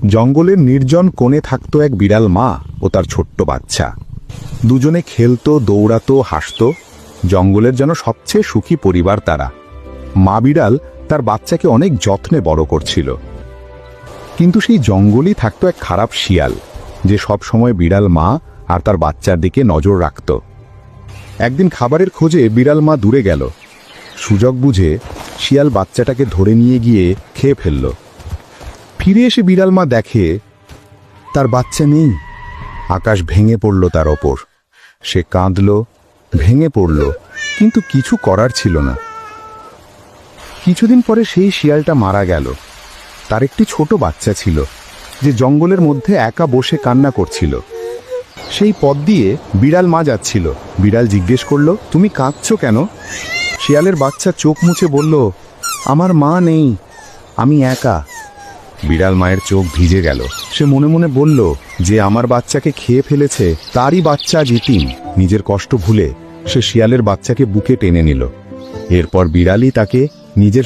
জঙ্গলের নির্জন কোণে থাকত এক বিড়াল মা ও তার ছোট্ট বাচ্চা। দুজনে খেলতো, দৌড়াতো, হাসতো। জঙ্গলের যেন সবচেয়ে সুখী পরিবার তারা। মা বিড়াল তার বাচ্চাকে অনেক যত্নে বড় করছিল। কিন্তু সেই জঙ্গলেই থাকতো এক খারাপ শিয়াল, যে সব সময় বিড়াল মা আর তার বাচ্চার দিকে নজর রাখত। একদিন খাবারের খোঁজে বিড়াল মা দূরে গেল। সুযোগ বুঝে শিয়াল বাচ্চাটাকে ধরে নিয়ে গিয়ে খেয়ে ফেলল। ফিরে এসে বিড়াল মা দেখে তার বাচ্চা নেই। আকাশ ভেঙে পড়ল তার ওপর। সে কাঁদল, ভেঙে পড়ল, কিন্তু কিছু করার ছিল না। কিছুদিন পরে সেই শিয়ালটা মারা গেল। তার একটি ছোট বাচ্চা ছিল, যে জঙ্গলের মধ্যে একা বসে কান্না করছিল। সেই পথ দিয়ে বিড়াল মা যাচ্ছিল। বিড়াল জিজ্ঞেস করল, তুমি কাঁদছো কেন? শিয়ালের বাচ্চা চোখ মুছে বলল, আমার মা নেই, আমি একা। বিড়াল মায়ের চোখ ভিজে গেল। সে মনে মনে বলল, যে আমার বাচ্চাকে খেয়ে ফেলেছে তারই বাচ্চা আজ ইতিম। নিজের কষ্ট ভুলে সে শিয়ালের বাচ্চাকে বুকে টেনে নিল। এরপর বিড়ালই তাকে নিজের